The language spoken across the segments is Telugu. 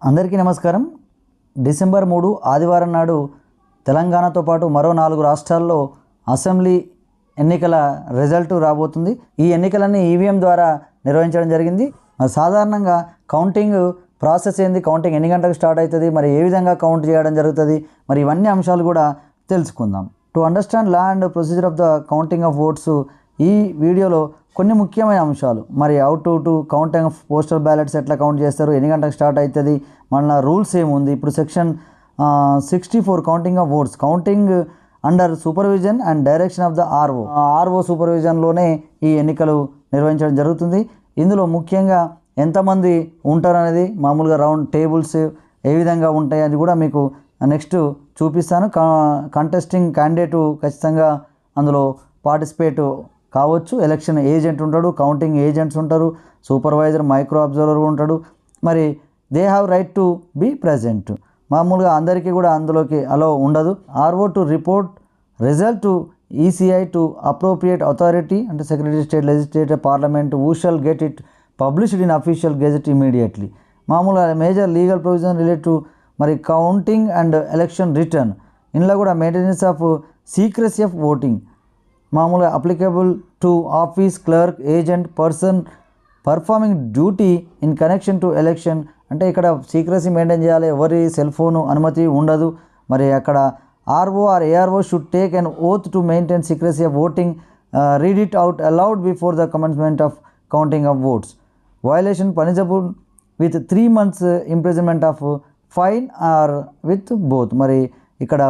అందరికీ నమస్కారం. డిసెంబర్ 3 ఆదివారం నాడు తెలంగాణతో పాటు మరో 4 రాష్ట్రాల్లో అసెంబ్లీ ఎన్నికల రిజల్ట్ రాబోతుంది. ఈ ఎన్నికలన్నీ ఈవీఎం ద్వారా నిర్వహించడం జరిగింది. సాధారణంగా కౌంటింగ్ ప్రాసెస్ ఏంది, కౌంటింగ్ ఎన్ని గంటలకు స్టార్ట్ అవుతుంది, మరి ఏ విధంగా కౌంట్ చేయడం జరుగుతుంది, మరి ఇవన్నీ అంశాలు కూడా తెలుసుకుందాం. To understand law and procedure of the counting of votes ఈ వీడియోలో కొన్ని ముఖ్యమైన అంశాలు, మరి how to counting of postal ballots ఎట్లా కౌంట్ చేస్తారు, ఎన్ని గంటలకు స్టార్ట్ అవుతుంది, మన రూల్స్ ఏముంది. ఇప్పుడు section 64 counting of votes, counting under supervision and direction of the RO సూపర్విజన్లోనే ఈ ఎన్నికలు నిర్వహించడం జరుగుతుంది. ఇందులో ముఖ్యంగా ఎంతమంది ఉంటారు అనేది, మామూలుగా రౌండ్ టేబుల్స్ ఏ విధంగా ఉంటాయి అది కూడా మీకు నెక్స్ట్ చూపిస్తాను. కంటెస్టింగ్ క్యాండిడేటు ఖచ్చితంగా అందులో పార్టిసిపేట్ కావచ్చు. ఎలక్షన్ ఏజెంట్ ఉంటాడు, కౌంటింగ్ ఏజెంట్స్ ఉంటారు, సూపర్వైజర్, మైక్రో అబ్జర్వర్ ఉంటాడు. మరి they have right to be present. మామూలుగా అందరికీ కూడా అందులోకి అలో ఉండదు. RO to report result to ECI to appropriate authority అంటే secretary state, legislative, parliament who shall get it published in official gazette immediately. మామూలుగా major legal provision relate to మరి కౌంటింగ్ అండ్ ఎలక్షన్ రిటర్న్. ఇందులో కూడా maintenance of secrecy of voting మామూలుగా applicable to office, clerk, agent, person performing duty in connection to election. అంటే ఇక్కడ సీక్రసీ మెయింటైన్ చేయాలి, ఎవరి సెల్ ఫోను అనుమతి ఉండదు. మరి అక్కడ RO or ARO should take an oath to maintain secrecy of voting, read it out aloud before the commencement of counting of votes. Violation punishable with 3 months imprisonment of fine or with both. మరి ఇక్కడ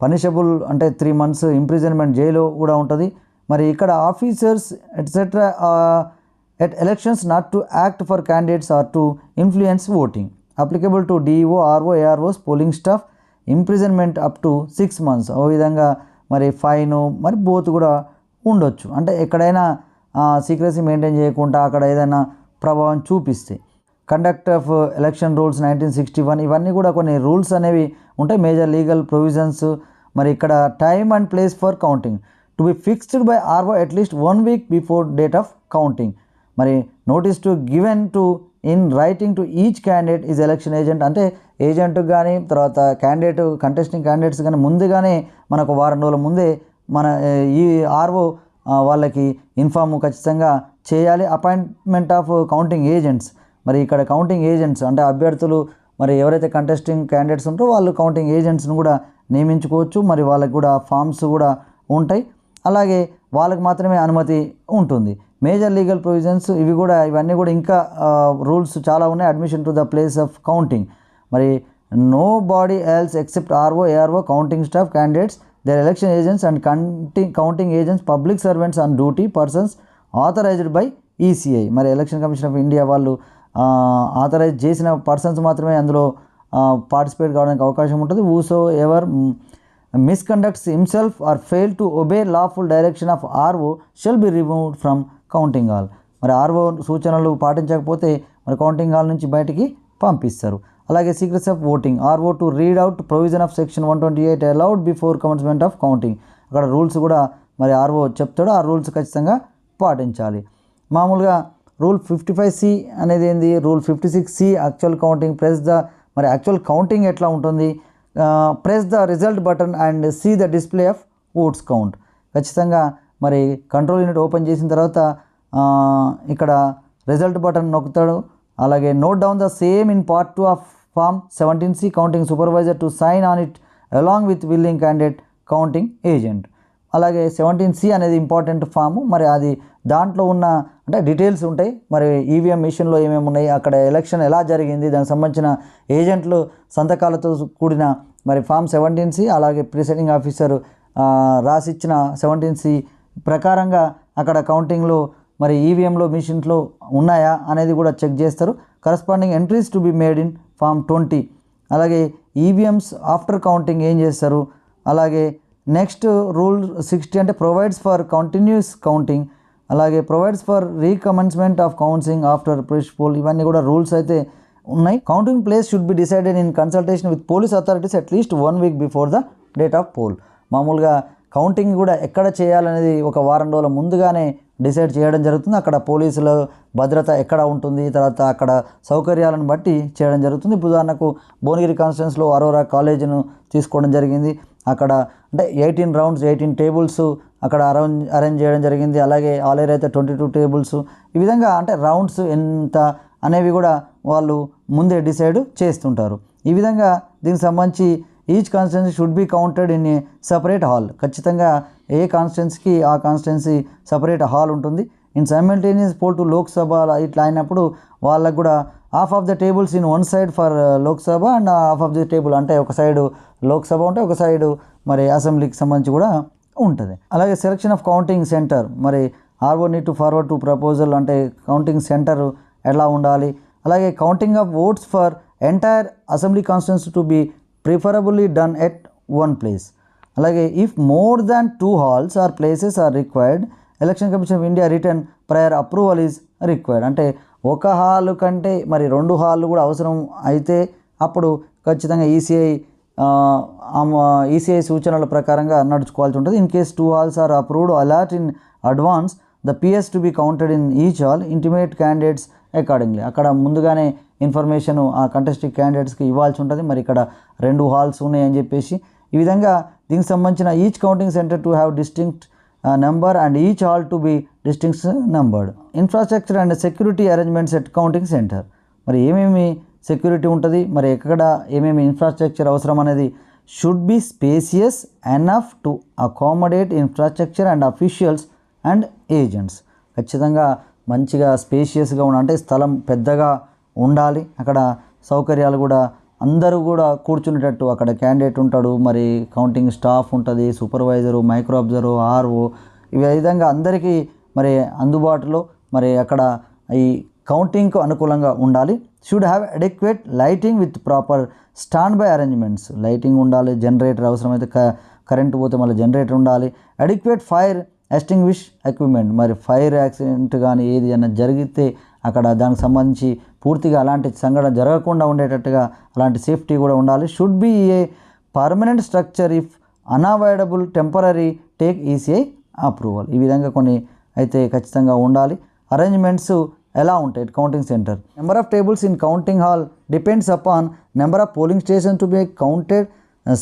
పనిషబుల్ అంటే 3 months ఇంప్రిజన్మెంట్, జైలు కూడా ఉంటుంది. మరి ఇక్కడ officers etcetera at elections not to act for candidates or to influence voting. Applicable to DO, RO, AROs, polling staff imprisonment up to 6 months. ఓ విధంగా మరి ఫైను మరి బోత్ కూడా ఉండొచ్చు. అంటే ఎక్కడైనా సీక్రసీ మెయింటైన్ చేయకుండా అక్కడ ఏదైనా ప్రభావం చూపిస్తే. కండక్ట్ ఆఫ్ ఎలక్షన్ రూల్స్ 1961 ఇవన్నీ కూడా కొన్ని రూల్స్ అనేవి ఉంటాయి, మేజర్ లీగల్ ప్రొవిజన్స్. మరి ఇక్కడ time and place for counting to be fixed by RO at least 1 week before date of counting. మరి notice to given to in writing to each candidate is election agent. అంటే ఏజెంట్కి కానీ తర్వాత కంటెస్టింగ్ క్యాండిడేట్స్ కానీ ముందుగానే మనకు వారం రోజుల ముందే మన ఈ ఆర్ఓ వాళ్ళకి ఇన్ఫామ్ ఖచ్చితంగా చేయాలి. Appointment of counting agents. మరి ఇక్కడ కౌంటింగ్ ఏజెంట్స్ అంటే అభ్యర్థులు మరి ఎవరైతే కంటెస్టింగ్ క్యాండిడేట్స్ ఉంటారో వాళ్ళు కౌంటింగ్ ఏజెంట్స్ని కూడా నియమించుకోవచ్చు. మరి వాళ్ళకి కూడా ఫామ్స్ కూడా ఉంటాయి, అలాగే వాళ్ళకి మాత్రమే అనుమతి ఉంటుంది. మేజర్ లీగల్ ప్రొవిజన్స్ ఇవన్నీ కూడా ఇంకా రూల్స్ చాలా ఉన్నాయి. Admission to the place of counting. మరి nobody else except RO, ARO, counting staff, candidates, their election agents and counting agents, public servants on duty, persons authorized by ECI. మరి ఎలక్షన్ కమిషన్ ఆఫ్ ఇండియా వాళ్ళు ఆథరైజ్ చేసిన పర్సన్స్ మాత్రమే అందులో పార్టిసిపేట్ కావడానికి అవకాశం ఉంటుంది. Whosoever misconducts himself or fail to obey lawful direction of RO shall be removed from counting hall. మరి ఆర్ఓ సూచనలు పాటించకపోతే మరి కౌంటింగ్ హాల్ నుంచి బయటికి పంపిస్తారు. అలాగే secrecy of voting, RO to read out provision of section 128 aloud before commencement of counting. అక్కడ రూల్స్ కూడా మరి ఆర్ఓ చెప్తాడు, ఆ రూల్స్ ఖచ్చితంగా పాటించాలి. మామూలుగా రూల్ 55C అనేది ఏంది, రూల్ 56C యాక్చువల్ కౌంటింగ్, మరి యాక్చువల్ కౌంటింగ్ ఎట్లా ఉంటుంది, press the result button and see the display of votes count. ఖచ్చితంగా మరి కంట్రోల్ యూనిట్ ఓపెన్ చేసిన తర్వాత ఇక్కడ రిజల్ట్ బటన్ నొక్కుతాడు. అలాగే note down the same in part 2 of form 17C counting supervisor to sign on it along with willing candidate counting agent. అలాగే 17C అనేది ఇంపార్టెంట్ ఫాము. మరి అది దాంట్లో ఉన్న అంటే డీటెయిల్స్ ఉంటాయి. మరి ఈవీఎం మిషన్లో ఏమేమి ఉన్నాయి, అక్కడ ఎలక్షన్ ఎలా జరిగింది, దానికి సంబంధించిన ఏజెంట్లు సంతకాలతో కూడిన మరి ఫామ్ 17C, అలాగే ప్రిసైడింగ్ ఆఫీసర్ రాసిచ్చిన 17C ప్రకారంగా అక్కడ కౌంటింగ్లో మరి ఈవీఎంలో మిషన్స్లో ఉన్నాయా అనేది కూడా చెక్ చేస్తారు. Corresponding entries to be made in form 20. అలాగే ఈవీఎంస్ ఆఫ్టర్ కౌంటింగ్ ఏం చేస్తారు. అలాగే నెక్స్ట్ రూల్ 60 అంటే ప్రొవైడ్స్ ఫర్ కంటిన్యూస్ కౌంటింగ్, అలాగే provides for recommencement of counting after press poll. ఇవన్నీ కూడా రూల్స్ అయితే ఉన్నాయి. Counting place should be decided in consultation with police authorities at least 1 week before the date of poll. మామూలుగా కౌంటింగ్ కూడా ఎక్కడ చేయాలనేది ఒక వారం రోజుల ముందుగానే డిసైడ్ చేయడం జరుగుతుంది. అక్కడ పోలీసుల భద్రత ఎక్కడ ఉంటుంది, తర్వాత అక్కడ సౌకర్యాలను బట్టి చేయడం జరుగుతుంది. ఉదాహరణకు భువనగిరి కాన్స్టిట్యున్సీలో అరోరా కాలేజీను తీసుకోవడం జరిగింది. అక్కడ అంటే 18 రౌండ్స్ 18 టేబుల్స్ అక్కడ అరేంజ్ చేయడం జరిగింది. అలాగే ఆలేరు అయితే 22 టేబుల్స్. ఈ విధంగా అంటే రౌండ్స్ ఎంత అనేవి కూడా వాళ్ళు ముందే డిసైడ్ చేస్తుంటారు. ఈ విధంగా దీనికి సంబంధించి each constituency should be counted in a separate hall. ఖచ్చితంగా ఏ కాన్స్టిట్యున్సీకి ఆ కాన్స్టిట్యున్సీ సపరేట్ హాల్ ఉంటుంది. In simultaneous poll to Lok Sabha ఇట్లా అయినప్పుడు వాళ్ళకు కూడా half of the tables in one side for Lok Sabha and half of the table అంటే ఒక సైడు లోక్సభ ఉంటే ఒక సైడు మరి అసెంబ్లీకి సంబంధించి కూడా ఉంటుంది. అలాగే సెలక్షన్ ఆఫ్ కౌంటింగ్ సెంటర్, మరి RO need to forward to proposal అంటే కౌంటింగ్ సెంటర్ ఎలా ఉండాలి. అలాగే counting of votes for entire assembly constituency to be preferably done at one place. అలాగే if more than 2 halls or places are required, election commission of India return prior approval is required. అంటే ఒక హాల్ కంటే మరి 2 హాళ్ళు కూడా అవసరం అయితే అప్పుడు ఖచ్చితంగా ఈసీఐ సూచనల ప్రకారంగా నడుచుకోవాల్సి ఉంటుంది. In case 2 halls are approved allot in advance the PS to be counted in each hall intimate candidates accordingly. అక్కడ ముందుగానే ఇన్ఫర్మేషన్ ఆ కంటెస్టింగ్ క్యాండిడేట్స్కి ఇవ్వాల్సి ఉంటుంది. మరి ఇక్కడ 2 హాల్స్ ఉన్నాయని చెప్పేసి ఈ విధంగా దీనికి సంబంధించిన each counting centre to have distinct number and each hall to be distinct numbered. Infrastructure and security arrangements at counting centre. మరి ఏమేమి సెక్యూరిటీ ఉంటుంది, మరి ఎక్కడ ఏమేమి ఇన్ఫ్రాస్ట్రక్చర్ అవసరం అనేది should be spacious enough to accommodate infrastructure and officials and agents. ఖచ్చితంగా మంచిగా స్పేషియస్గా అంటే స్థలం పెద్దగా ఉండాలి. అక్కడ సౌకర్యాలు కూడా అందరూ కూడా కూర్చునేటట్టు అక్కడ క్యాండిడేట్ ఉంటాడు, మరి కౌంటింగ్ స్టాఫ్ ఉంటుంది, సూపర్వైజరు, మైక్రో అబ్జర్వరు, ఆర్ఓ, ఈ విధంగా అందరికీ మరి అందుబాటులో మరి అక్కడ ఈ కౌంటింగ్కు అనుకూలంగా ఉండాలి. Should have adequate lighting with proper stand by arrangements. Lighting ఉండాలి, జనరేటర్ అవసరమైతే కరెంటు పోతే మళ్ళీ జనరేటర్ ఉండాలి. అడెక్వేట్ ఫైర్ ఎస్టింగ్విష్ ఎక్విప్మెంట్, మరి ఫైర్ యాక్సిడెంట్ కానీ ఏది అన్న జరిగితే అక్కడ దానికి సంబంధించి పూర్తిగా అలాంటి సంఘటన జరగకుండా ఉండేటట్టుగా అలాంటి సేఫ్టీ కూడా ఉండాలి. Should be a permanent structure if unavoidable temporary take ECI approval. ఈ విధంగా కొన్ని అయితే ఖచ్చితంగా ఉండాలి. అరేంజ్మెంట్స్ ఎలా ఉంటాయి counting centre. Number of tables in counting hall depends upon number of polling station to be counted,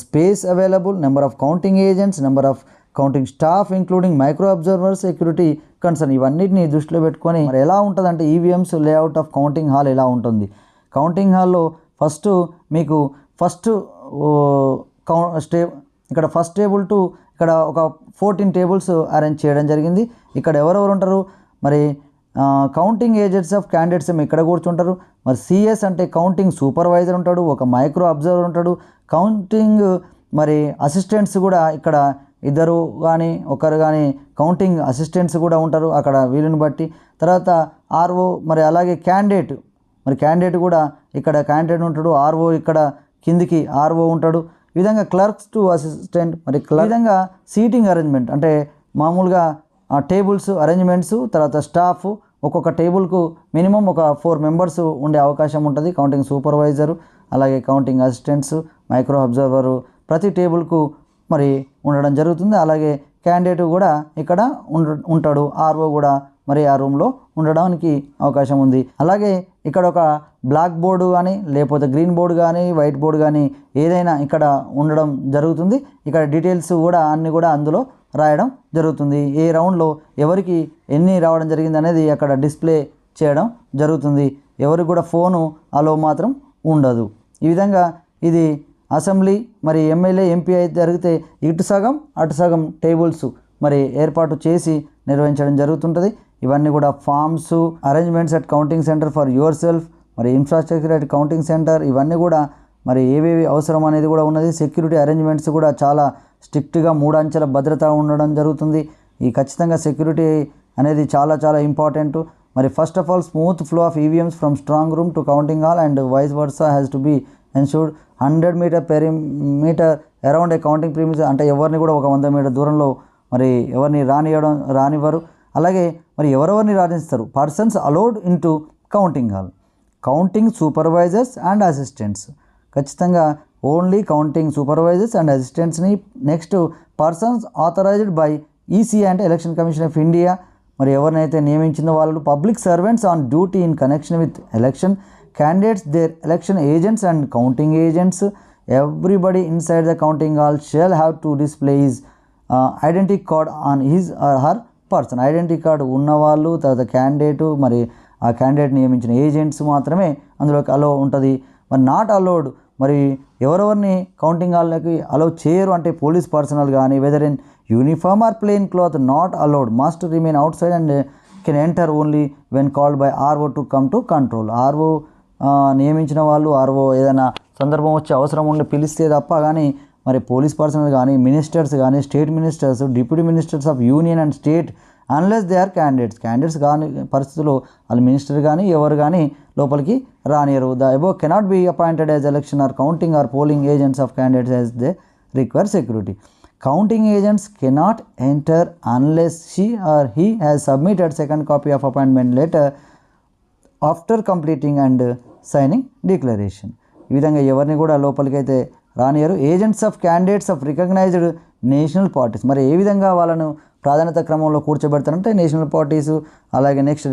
space available, number of counting agents, number of counting staff including micro observer, security concern. ఇవన్నిటిని దృష్టిలో పెట్టుకొని మరి ఎలా ఉంటుందంటే EVMs layout of counting hall ఎలా ఉంటుంది. కౌంటింగ్ హాల్లో మీకు ఫస్ట్ ఇక్కడ ఫస్ట్ టేబుల్ టు ఇక్కడ ఒక 14 టేబుల్స్ అరేంజ్ చేయడం జరిగింది. ఇక్కడ ఎవరెవరు ఉంటారు, మరి కౌంటింగ్ ఏజెంట్స్ ఆఫ్ క్యాండిడేట్స్ ఇక్కడ కూర్చుంటారు. మరి సిఎస్ అంటే కౌంటింగ్ సూపర్వైజర్ ఉంటాడు, ఒక మైక్రో అబ్జర్వర్ ఉంటాడు, కౌంటింగ్ మరి అసిస్టెంట్స్ కూడా ఇక్కడ 2 కానీ 1 కానీ కౌంటింగ్ అసిస్టెంట్స్ కూడా ఉంటారు అక్కడ వీలుని బట్టి. తర్వాత ఆర్ఓ, మరి అలాగే క్యాండిడేట్ కూడా ఇక్కడ క్యాండిడేట్ ఉంటాడు, ఆర్ఓ ఇక్కడ కిందికి ఆర్ఓ ఉంటాడు. ఈ విధంగా క్లర్క్స్ టు అసిస్టెంట్, మరి ఈ విధంగా సీటింగ్ అరేంజ్మెంట్ అంటే మామూలుగా టేబుల్స్ అరేంజ్మెంట్స్, తర్వాత స్టాఫ్ ఒక్కొక్క టేబుల్కు మినిమం ఒక 4 మెంబర్స్ ఉండే అవకాశం ఉంటుంది. కౌంటింగ్ సూపర్వైజరు, అలాగే కౌంటింగ్ అసిస్టెంట్స్, మైక్రో అబ్జర్వరు ప్రతి టేబుల్కు మరి ఉండడం జరుగుతుంది. అలాగే క్యాండిడేట్ కూడా ఇక్కడ ఉంటాడు, ఆర్ఓ కూడా మరి ఆ రూమ్లో ఉండడానికి అవకాశం ఉంది. అలాగే ఇక్కడ ఒక బ్లాక్ బోర్డు కానీ లేకపోతే గ్రీన్ బోర్డు కానీ వైట్ బోర్డు కానీ ఏదైనా ఇక్కడ ఉండడం జరుగుతుంది. ఇక్కడ డీటెయిల్స్ కూడా అన్నీ కూడా అందులో రాయడం జరుగుతుంది. ఏ రౌండ్లో ఎవరికి ఎన్ని రావడం జరిగింది అనేది అక్కడ డిస్ప్లే చేయడం జరుగుతుంది. ఎవరికి కూడా ఫోను అలో మాత్రం ఉండదు. ఈ విధంగా ఇది అసెంబ్లీ మరి ఎమ్మెల్యే ఎంపీ అయితే జరిగితే ఇటు సగం అటు సగం టేబుల్స్ మరి ఏర్పాటు చేసి నిర్వహించడం జరుగుతుంటుంది. ఇవన్నీ కూడా forms, arrangements at counting centre for your self, మరి ఇన్ఫ్రాస్ట్రక్చర్ అట్ కౌంటింగ్ సెంటర్, ఇవన్నీ కూడా మరి ఏవేవి అవసరం అనేది కూడా ఉన్నది. సెక్యూరిటీ అరేంజ్మెంట్స్ కూడా చాలా స్ట్రిక్ట్గా 3 అంచెల భద్రత ఉండడం జరుగుతుంది. ఈ ఖచ్చితంగా సెక్యూరిటీ అనేది చాలా చాలా ఇంపార్టెంట్. మరి first of all smooth flow of EVMs from strong room to counting hall and vice versa has to be ensured. 100 metre perimeter around a counting premise, అంటే ఎవరిని కూడా ఒక 100 మీటర్ దూరంలో మరి ఎవరిని రానివ్వరు. అలాగే మరి ఎవరెవరిని రాణిస్తారు, persons allowed into counting hall, counting supervisors and assistants. ఖచ్చితంగా ఓన్లీ కౌంటింగ్ సూపర్వైజర్స్ అండ్ అసిస్టెంట్స్ని, next persons authorised by ECI అంటే ఎలక్షన్ కమిషన్ ఆఫ్ ఇండియా, మరి ఎవరినైతే నియమించిందో వాళ్ళు, public servants on duty in connection with election, candidates, their election agents and counting agents, everybody inside the counting hall shall have to display his identity card on his or her person. Identity card ఉన్నవాళ్ళు, తర్వాత క్యాండిడేటు, మరి ఆ క్యాండిడేట్ నియమించిన ఏజెంట్స్ మాత్రమే అందులోకి అలో ఉంటుంది. మరి నాట్ అలౌడ్, మరి ఎవరెవరిని కౌంటింగ్ హాల్లోకి అలౌ చేయరు అంటే పోలీస్ పర్సనల్ కానీ, whether in uniform or plain cloth, not allowed, must remain outside and can enter only when called by RO to come to control. RO నియమించిన వాళ్ళు, ఆర్ఓ ఏదైనా సందర్భం వచ్చి అవసరం ఉండి పిలిస్తే తప్ప కానీ మరి పోలీస్ పర్సనల్ కానీ, మినిస్టర్స్ కానీ, state ministers, deputy ministers of union and state, unless they are candidates కానీ పరిస్థితుల్లో వాళ్ళు మినిస్టర్ కానీ ఎవరు కానీ లోపలికి రానియరు. The above cannot be appointed as election or counting or polling agents of candidates as they require security. Counting agents cannot enter unless she or he has submitted second copy of appointment letter after completing and signing declaration. ఈ విధంగా ఎవరిని కూడా లోపలికైతే రానియరు. Agents of candidates of recognised national parties, మరి ఏ విధంగా వాళ్ళను ప్రాధాన్యత క్రమంలో కూర్చోబెడతారంటే నేషనల్ పార్టీసు, అలాగే నెక్స్ట్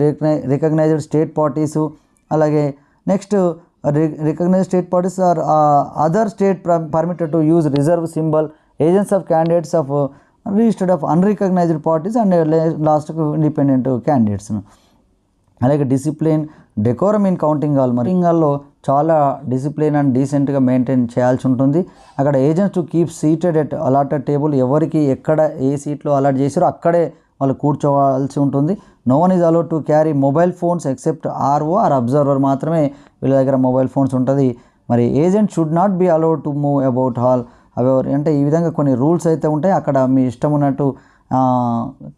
రికగ్నైజ్డ్ స్టేట్ పార్టీసు, అలాగే next recognised state parties or other state permitted to use reserve symbol, agents of candidates of registered of unrecognised parties and లాస్ట్కు ఇండిపెండెంట్ క్యాండిడేట్స్ను. అలాగే discipline, decorum in counting hall, మరి కౌంటింగ్ హాల్లో చాలా డిసిప్లిన్ అండ్ డీసెంట్గా మెయింటైన్ చేయాల్సి ఉంటుంది. అక్కడ agents to keep seated at allotted table, ఎవరికి ఎక్కడ ఏ సీట్లో అలాట్ చేసారో అక్కడే వాళ్ళు కూర్చోవాల్సి ఉంటుంది. No one is allowed to carry mobile phones except RO or observer, మాత్రమే వీళ్ళ దగ్గర మొబైల్ ఫోన్స్ ఉంటుంది. మరి agent should not be allowed to move about hall, అవి అంటే ఈ విధంగా కొన్ని రూల్స్ అయితే ఉంటాయి. అక్కడ మీ ఇష్టం ఉన్నట్టు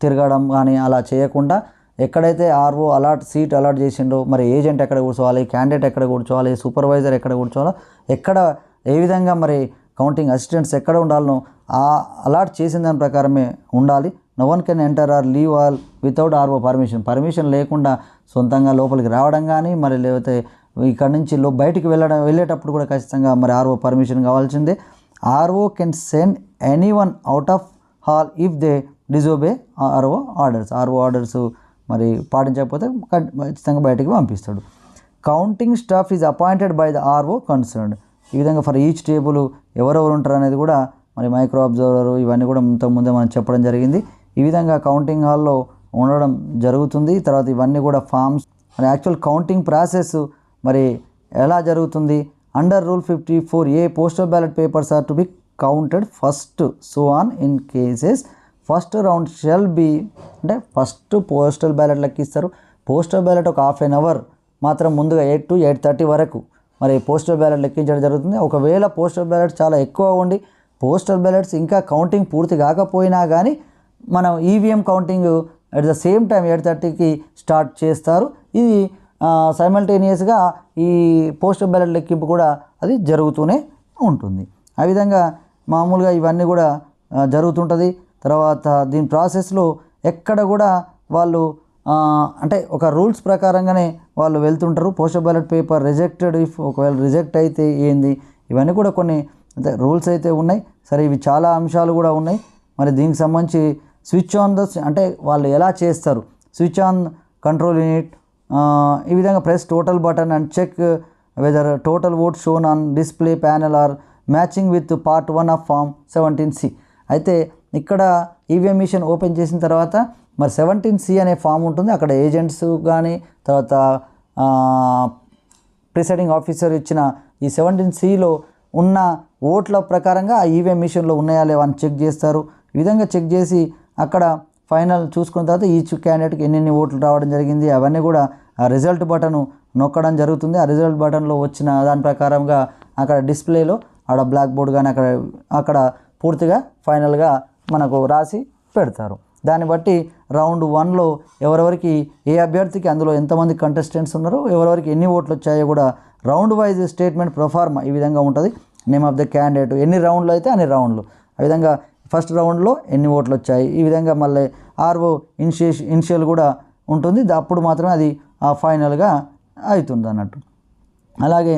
తిరగడం కానీ అలా చేయకుండా, ఎక్కడైతే ఆర్ఓ సీట్ అలాట్ చేసిండో మరి ఏజెంట్ ఎక్కడ కూర్చోవాలి, క్యాండిడేట్ ఎక్కడ కూర్చోవాలి, సూపర్వైజర్ ఎక్కడ కూర్చోవాలో, ఎక్కడ ఏ విధంగా మరి కౌంటింగ్ అసిస్టెంట్స్ ఎక్కడ ఉండాలనో ఆ అలాట్ చేసిన దాని ప్రకారమే ఉండాలి. No one can enter or leave all without RO permission లేకుండా సొంతంగా లోపలికి రావడం కానీ, మరి లేకపోతే ఇక్కడ నుంచి బయటికి వెళ్ళేటప్పుడు కూడా ఖచ్చితంగా మరి ఆర్ఓ పర్మిషన్ కావాల్సిందే. RO can send any one out of hall if they disobey RO orders మరి పాటించకపోతే ఖచ్చితంగా బయటికి పంపిస్తాడు. Counting staff is appointed by the RO concerned. ఈ విధంగా ఫర్ ఈచ్ టేబుల్ ఎవరెవరు ఉంటారు అనేది కూడా మరి మైక్రో అబ్జర్వర్ ఇవన్నీ కూడా ఇంతకుముందే మనం చెప్పడం జరిగింది. ఈ విధంగా కౌంటింగ్ హాల్లో ఉండడం జరుగుతుంది. తర్వాత ఇవన్నీ కూడా ఫామ్స్, మరి యాక్చువల్ కౌంటింగ్ ప్రాసెస్ మరి ఎలా జరుగుతుంది? Under rule 54A postal ballot papers are to be counted first, so on in cases first round shall be, అంటే ఫస్ట్ పోస్టల్ బ్యాలెట్ లెక్కిస్తారు. పోస్టల్ బ్యాలెట్ ఒక హాఫ్ అన్ అవర్ మాత్రం ముందుగా 8 to 8:30 వరకు మరి పోస్టల్ బ్యాలెట్ లెక్కించడం జరుగుతుంది. ఒకవేళ పోస్టల్ బ్యాలెట్స్ చాలా ఎక్కువ ఉండి పోస్టల్ బ్యాలెట్స్ ఇంకా కౌంటింగ్ పూర్తి కాకపోయినా కానీ మనం EVM counting at the same time 8:30కి స్టార్ట్ చేస్తారు. ఇది సైమల్టేనియస్గా ఈ పోస్టల్ బ్యాలెట్ లెక్కింపు కూడా అది జరుగుతూనే ఉంటుంది. ఆ విధంగా మామూలుగా ఇవన్నీ కూడా జరుగుతుంటుంది. తర్వాత దీని ప్రాసెస్లో ఎక్కడ కూడా వాళ్ళు అంటే ఒక రూల్స్ ప్రకారంగానే వాళ్ళు వెళ్తుంటారు. Postal ballot paper rejected if, ఒకవేళ రిజెక్ట్ అయితే ఏంది, ఇవన్నీ కూడా కొన్ని రూల్స్ అయితే ఉన్నాయి. సరే, ఇవి చాలా అంశాలు కూడా ఉన్నాయి. మరి దీనికి సంబంధించి స్విచ్ ఆన్ అంటే వాళ్ళు ఎలా చేస్తారు, స్విచ్ ఆన్ కంట్రోల్ యూనిట్, ఈ విధంగా press total button and check whether total vote shown on display panel are matching with part 1 of form 17C. అయితే ఇక్కడ ఈవీఎం మిషన్ ఓపెన్ చేసిన తర్వాత మరి 17C అనే ఫామ్ ఉంటుంది. అక్కడ ఏజెంట్స్ కానీ తర్వాత ప్రిసైడింగ్ ఆఫీసర్ ఇచ్చిన ఈ 17Cలో ఉన్న ఓట్ల ప్రకారంగా ఆ ఈవీఎం మిషన్లో ఉన్నాయా లేవా అని చెక్ చేస్తారు. ఈ విధంగా చెక్ చేసి అక్కడ ఫైనల్ చూసుకున్న తర్వాత ఈచ్ క్యాండిడేట్కి ఎన్ని ఓట్లు రావడం జరిగింది అవన్నీ కూడా ఆ రిజల్ట్ బటన్ నొక్కడం జరుగుతుంది. ఆ రిజల్ట్ బటన్లో వచ్చిన దాని ప్రకారంగా అక్కడ డిస్ప్లేలో ఆడ బ్లాక్ బోర్డ్ కానీ అక్కడ పూర్తిగా ఫైనల్గా మనకు రాసి పెడతారు. దాన్ని బట్టి రౌండ్ 1లో ఎవరెవరికి ఏ అభ్యర్థికి అందులో ఎంతమంది కంటెస్టెంట్స్ ఉన్నారో ఎవరెవరికి ఎన్ని ఓట్లు వచ్చాయో కూడా రౌండ్ వైజ్ స్టేట్మెంట్ ప్రొఫార్మా ఈ విధంగా ఉంటుంది. నేమ్ ఆఫ్ ద క్యాండిడేట్, ఎన్ని రౌండ్లు అయితే అన్ని రౌండ్లు, ఆ విధంగా ఫస్ట్ రౌండ్లో ఎన్ని ఓట్లు వచ్చాయి, ఈ విధంగా మళ్ళీ ఆర్ఓ ఇనిషియల్ కూడా ఉంటుంది. అప్పుడు మాత్రమే అది ఫైనల్గా అవుతుంది అన్నట్టు. అలాగే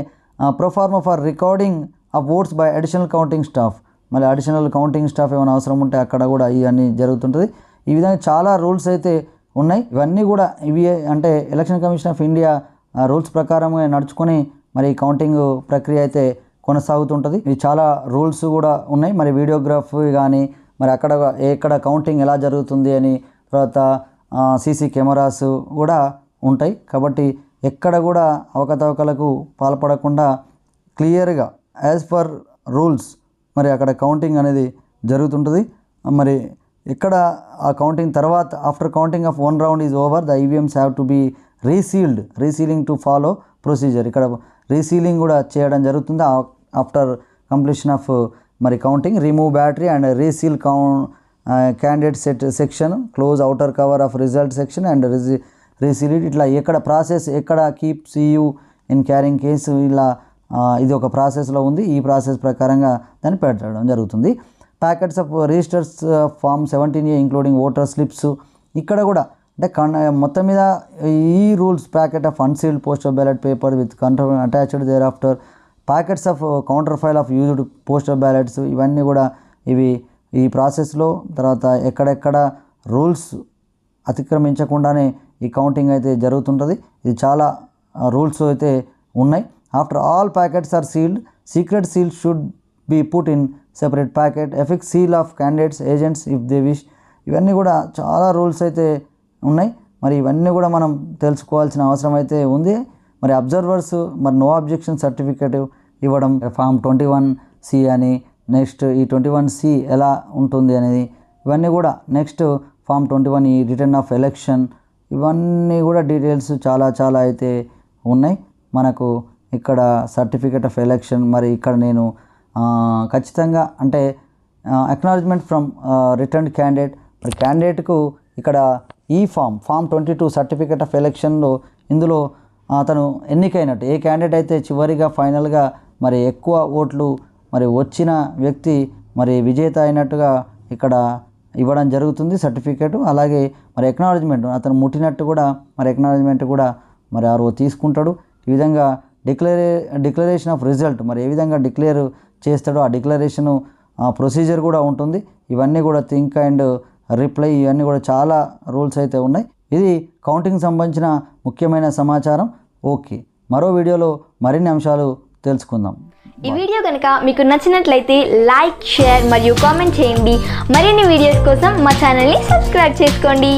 proforma for recording of votes by additional counting staff, మళ్ళీ అడిషనల్ కౌంటింగ్ స్టాఫ్ ఏమైనా అవసరం ఉంటే అక్కడ కూడా ఇవన్నీ జరుగుతుంటుంది. ఈ విధంగా చాలా రూల్స్ అయితే ఉన్నాయి. ఇవన్నీ కూడా ఇవి అంటే election commission of India rules ప్రకారమే నడుచుకొని మరి కౌంటింగ్ ప్రక్రియ అయితే కొనసాగుతుంటుంది. ఇవి చాలా రూల్స్ కూడా ఉన్నాయి. మరి వీడియోగ్రఫీ కానీ మరి ఎక్కడ కౌంటింగ్ ఎలా జరుగుతుంది అని, తర్వాత సీసీ కెమెరాస్ కూడా ఉంటాయి. కాబట్టి ఎక్కడ కూడా అవకతవకలకు పాల్పడకుండా క్లియర్గా యాజ్ పర్ రూల్స్ మరి అక్కడ కౌంటింగ్ అనేది జరుగుతుంటుంది. మరి ఎక్కడ ఆ కౌంటింగ్ తర్వాత after counting of 1 round is over the EVMs have to be resealing to follow procedure. ఇక్కడ రీసీలింగ్ కూడా చేయడం జరుగుతుంది. ఆఫ్టర్ కంప్లీషన్ ఆఫ్ మరి counting remove battery and reseal candidate section, close outer cover of result section and reseal it. ఇట్లా ఎక్కడ keep CU in carrying case ఇలా ఇది ఒక ప్రాసెస్లో ఉంది. ఈ ప్రాసెస్ ప్రకారంగా దాన్ని పెట్టడం జరుగుతుంది. Packets of registers form 17A including voter slips. ఇక్కడ కూడా అంటే మొత్తం మీద ఈ rules packet of unsealed postal ballot paper with control attached thereafter packets of counter file of used postal ballots. ఇవన్నీ కూడా ఈ ప్రాసెస్లో తర్వాత ఎక్కడెక్కడ రూల్స్ అతిక్రమించకుండానే ఈ కౌంటింగ్ అయితే జరుగుతుంటుంది. ఇది చాలా రూల్స్ అయితే ఉన్నాయి. After all packets are sealed, secret seal should be put in separate packet, affix seal of candidates agents if they wish. ఇవన్నీ కూడా చాలా రూల్స్ అయితే ఉన్నాయి. మరి ఇవన్నీ కూడా మనం తెలుసుకోవాల్సిన అవసరం అయితే ఉంది. మరి అబ్జర్వర్స్ మరి నో అబ్జెక్షన్ సర్టిఫికేట్ ఇవ్వడం, ఫామ్ 21C అని, నెక్స్ట్ ఈ 21C ఎలా ఉంటుంది అనేది ఇవన్నీ కూడా, next form 21E return of election, ఇవన్నీ కూడా డీటెయిల్స్ చాలా అయితే ఉన్నాయి. మనకు ఇక్కడ సర్టిఫికేట్ ఆఫ్ ఎలక్షన్ మరి ఇక్కడ నేను ఖచ్చితంగా అంటే అక్నాలజ్మెంట్ ఫ్రమ్ రిటర్న్ క్యాండిడేట్. మరి క్యాండిడేట్కు ఇక్కడ ఈ ఫామ్ 22 సర్టిఫికేట్ ఆఫ్ ఎలక్షన్లో ఇందులో అతను ఎన్నికైనట్టు ఏ క్యాండిడేట్ అయితే చివరిగా ఫైనల్గా మరి ఎక్కువ ఓట్లు మరి వచ్చిన వ్యక్తి మరి విజేత అయినట్టుగా ఇక్కడ ఇవ్వడం జరుగుతుంది సర్టిఫికేటు. అలాగే మరి ఎక్నాలజ్మెంట్ అతను ముట్టినట్టు కూడా మరి ఎక్నాలజ్మెంట్ కూడా మరి ఆ రోజు తీసుకుంటాడు. ఈ విధంగా డిక్లరేషన్ ఆఫ్ రిజల్ట్ మరి ఏ విధంగా డిక్లేర్ చేస్తాడో ఆ డిక్లరేషను ప్రొసీజర్ కూడా ఉంటుంది. ఇవన్నీ కూడా థింక్ అండ్ రిప్లై, ఇవన్నీ కూడా చాలా రూల్స్ అయితే ఉన్నాయి. ఇది కౌంటింగ్ సంబంధించిన ముఖ్యమైన సమాచారం. ఓకే, మరో వీడియోలో మరిన్ని అంశాలు తెలుసుకుందాం. ఈ వీడియో కనుక మీకు నచ్చినట్లయితే లైక్, షేర్ మరియు కామెంట్ చేయండి. మరిన్ని వీడియోస్ కోసం మా ఛానల్ని సబ్స్క్రైబ్ చేసుకోండి.